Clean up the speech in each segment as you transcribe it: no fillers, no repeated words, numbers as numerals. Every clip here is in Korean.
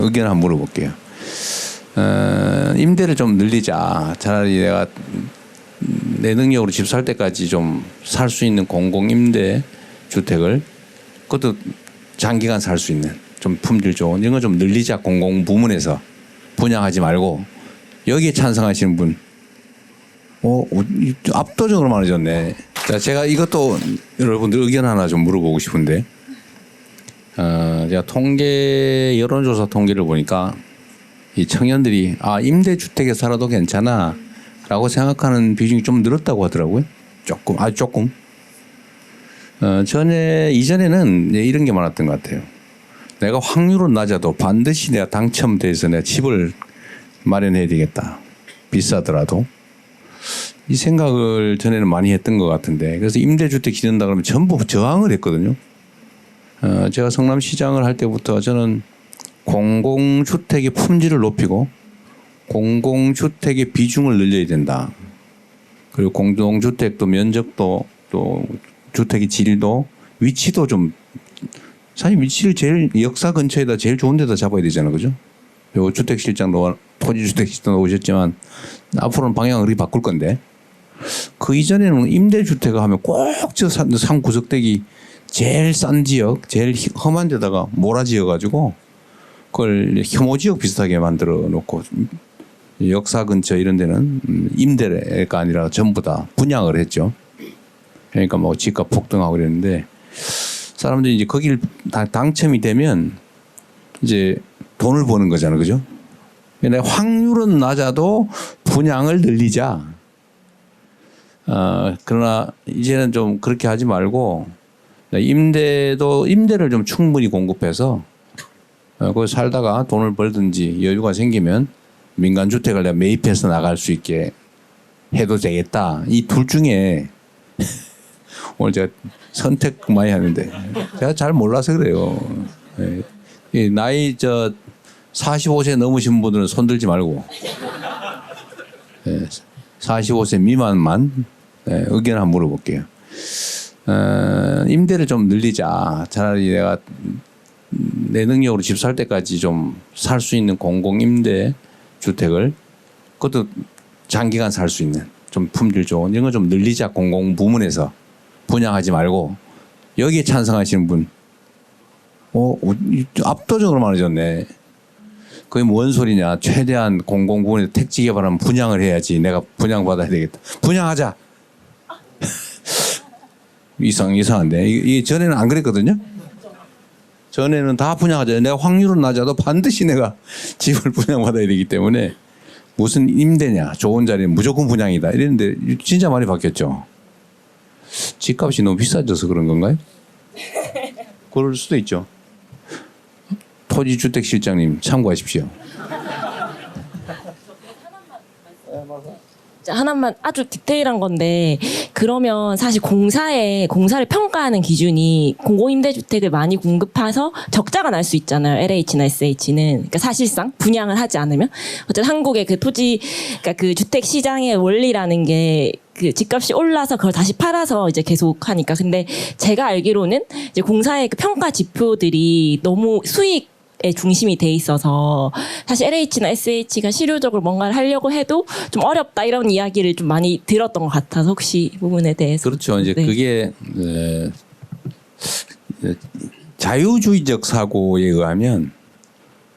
의견 한번 물어볼게요. 임대를 좀 늘리자. 차라리 내가 내 능력으로 집 살 때까지 좀 살 수 있는 공공임대 주택을, 그것도 장기간 살 수 있는 좀 품질 좋은 이런 거 좀 늘리자. 공공부문에서 분양하지 말고. 여기에 찬성하시는 분 압도적으로 많아졌네. 자, 제가 이것도 여러분들 의견 하나 좀 물어보고 싶은데, 제가 여론조사 통계를 보니까 이 청년들이 임대주택에 살아도 괜찮아 라고 생각하는 비중이 좀 늘었다고 하더라고요. 아주 조금. 이전에는 이런 게 많았던 것 같아요. 내가 확률은 낮아도 반드시 내가 당첨돼서 내가 집을 마련해야 되겠다. 비싸더라도. 이 생각을 전에는 많이 했던 것 같은데, 그래서 임대주택 짓는다 그러면 전부 저항을 했거든요. 제가 성남시장을 할 때부터 저는 공공주택의 품질을 높이고 공공주택의 비중을 늘려야 된다. 그리고 공동주택도 면적도 또 주택의 질도 위치도 좀, 사실 위치를 제일 역사 근처에다 제일 좋은 데다 잡아야 되잖아요. 그죠? 요 주택실장도 토지주택실장도 오셨지만 앞으로는 방향을 그렇게 바꿀 건데, 그 이전에는 임대주택을 하면 꼭 저 산 구석대기 제일 싼 지역, 제일 험한 데다가 몰아지어가지고 그걸 혐오지역 비슷하게 만들어 놓고, 역사 근처 이런 데는 임대가 아니라 전부 다 분양을 했죠. 그러니까 뭐 집값 폭등하고 그랬는데, 사람들이 이제 거기를 다 당첨이 되면 이제 돈을 버는 거잖아요. 그죠? 근데 확률은 낮아도 분양을 늘리자. 그러나 이제는 좀 그렇게 하지 말고 임대를 좀 충분히 공급해서 거기 살다가 돈을 벌든지 여유가 생기면 민간주택을 내가 매입해서 나갈 수 있게 해도 되겠다. 이 둘 중에 오늘 제가 선택 많이 하는데 제가 잘 몰라서 그래요. 나이 45세 넘으신 분들은 손들지 말고 45세 미만만 의견 한번 물어볼게요. 임대를 좀 늘리자. 차라리 내가 내 능력으로 집 살 때까지 좀 살 수 있는 공공임대 주택을, 그것도 장기간 살 수 있는 좀 품질 좋은 이런 거 좀 늘리자. 공공부문에서 분양하지 말고. 여기에 찬성하시는 분 압도적으로 많아졌네. 그게 뭔 소리냐. 최대한 공공부문에 택지 개발하면 분양을 해야지. 내가 분양받아야 되겠다. 분양하자. 이상한데. 이게 전에는 안 그랬거든요. 전에는 다 분양하자. 내가 확률은 낮아도 반드시 내가 집을 분양받아야 되기 때문에 무슨 임대냐. 좋은 자리는 무조건 분양이다. 이랬는데 진짜 많이 바뀌었죠. 집값이 너무 비싸져서 그런 건가요? 그럴 수도 있죠. 토지주택실장님 참고하십시오. 하나만 아주 디테일한 건데, 그러면 사실 공사를 평가하는 기준이 공공임대주택을 많이 공급해서 적자가 날 수 있잖아요. LH나 SH는. 그러니까 사실상 분양을 하지 않으면. 어쨌든 한국의 그 그러니까 그 주택 시장의 원리라는 게 그 집값이 올라서 그걸 다시 팔아서 이제 계속 하니까. 근데 제가 알기로는 이제 공사의 그 평가 지표들이 너무 수익 에 중심이 돼 있어서 사실 LH나 SH가 실효적으로 뭔가를 하려고 해도 좀 어렵다 이런 이야기를 좀 많이 들었던 것 같아서 혹시 이 부분에 대해서. 그렇죠. 이제 그게 자유주의적 사고에 의하면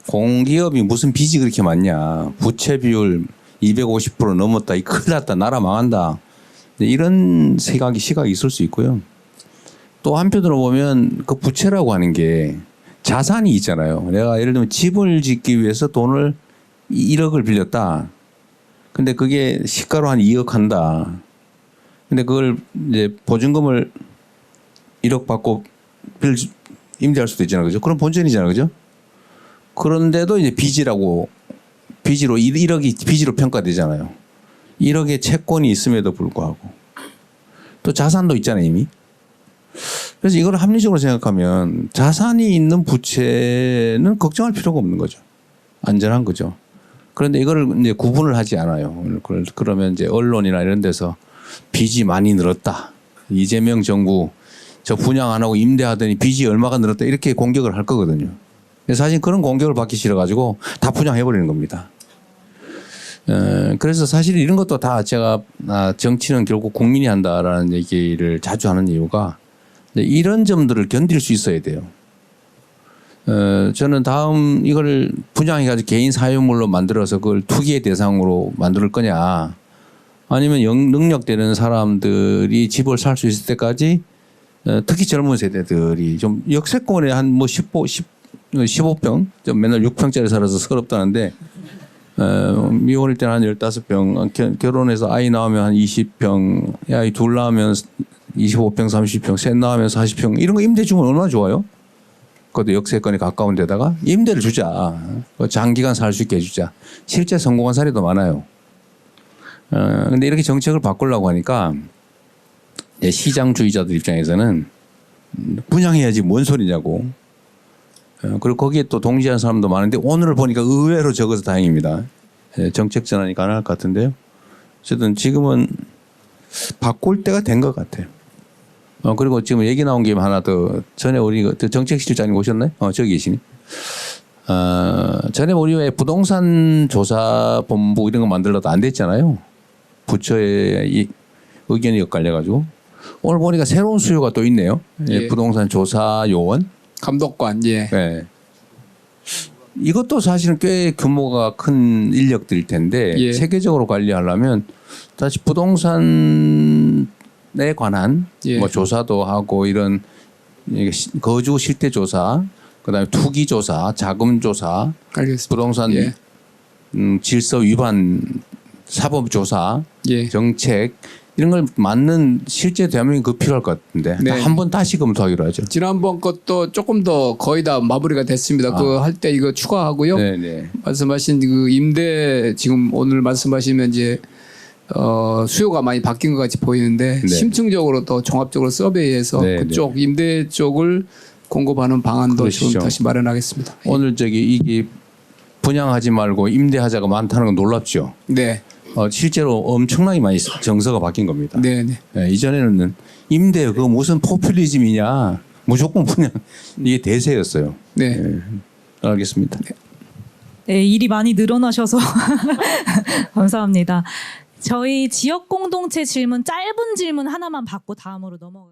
공기업이 무슨 빚이 그렇게 많냐. 부채 비율 250% 넘었다. 큰일 났다. 나라 망한다. 이런 시각이 있을 수 있고요. 또 한편으로 보면 그 부채라고 하는 게 자산이 있잖아요. 내가 예를 들면 집을 짓기 위해서 돈을 1억을 빌렸다. 근데 그게 시가로 한 2억 한다. 근데 그걸 이제 보증금을 1억 받고 임대할 수도 있잖아요. 그죠? 그럼 본전이잖아요. 그죠? 그런데도 이제 빚으로 1억이 빚으로 평가되잖아요. 1억의 채권이 있음에도 불구하고. 또 자산도 있잖아요, 이미. 그래서 이걸 합리적으로 생각하면 자산이 있는 부채는 걱정할 필요가 없는 거죠. 안전한 거죠. 그런데 이거를 이제 구분을 하지 않아요. 그러면 이제 언론이나 이런 데서 빚이 많이 늘었다. 이재명 정부 저 분양 안 하고 임대하더니 빚이 얼마가 늘었다. 이렇게 공격을 할 거거든요. 사실 그런 공격을 받기 싫어가지고 다 분양해버리는 겁니다. 그래서 사실 이런 것도 다 제가 정치는 결국 국민이 한다라는 얘기를 자주 하는 이유가 이런 점들을 견딜 수 있어야 돼요. 저는 다음 이걸 분양해가지고 개인 사유물로 만들어서 그걸 투기의 대상으로 만들 거냐, 아니면 능력되는 사람들이 집을 살 수 있을 때까지 특히 젊은 세대들이 좀 역세권에 한 뭐 15평, 좀 맨날 6평짜리 살아서 서럽다는데 미혼일 때는 한 15평, 결혼해서 아이 낳으면 한 20평, 아이 둘 낳으면 25평, 30평, 셋 낳으면 40평, 이런 거 임대 주면 얼마나 좋아요? 그것도 역세권에 가까운 데다가 임대를 주자. 장기간 살 수 있게 해주자. 실제 성공한 사례도 많아요. 근데 이렇게 정책을 바꾸려고 하니까 시장주의자들 입장에서는 분양해야지 뭔 소리냐고. 그리고 거기에 또 동지한 사람도 많은데 오늘 보니까 의외로 적어서 다행입니다. 정책 전환이 가능할 것 같은데요. 어쨌든 지금은 바꿀 때가 된 것 같아요. 그리고 지금 얘기 나온 김에 하나 더, 전에 우리 정책실장님 오셨나요? 저기 계시니. 전에 우리 왜 부동산 조사 본부 이런 거 만들어도 안 됐잖아요. 부처의 의견이 엇갈려가지고. 오늘 보니까 새로운 수요가 또 있네요. 예. 부동산 조사 요원. 감독관, 예. 네. 이것도 사실은 꽤 규모가 큰 인력들일 텐데 예. 체계적으로 관리하려면 다시 부동산에 관한 예. 뭐 조사도 하고 이런 거주 실태 조사, 그다음에 투기 조사, 자금 조사, 알겠습니다. 부동산 예. 질서 위반 사법 조사, 예. 정책 이런 걸 맞는 실제 대한민국이 그 필요할 것 같은데 네. 한 번 다시 검토하기로 하죠. 지난번 것도 조금 더 거의 다 마무리가 됐습니다. 그 할 때 이거 추가하고요. 네네. 말씀하신 그 임대 지금 오늘 말씀하시면 이제 수요가 많이 바뀐 것 같이 보이는데 네. 심층적으로 더 종합적으로 서베이해서 네, 그쪽 임대 쪽을 공급하는 방안도 그러시죠. 지금 다시 마련하겠습니다. 오늘 이게 분양하지 말고 임대하자가 많다는 건 놀랍죠. 네, 실제로 엄청나게 많이 정서가 바뀐 겁니다. 네, 네. 이전에는 임대 그 무슨 포퓰리즘이냐, 무조건 분양, 이게 대세였어요. 네. 알겠습니다. 네, 일이 많이 늘어나셔서 감사합니다. 저희 지역 공동체 질문 짧은 질문 하나만 받고 다음으로 넘어갈게요.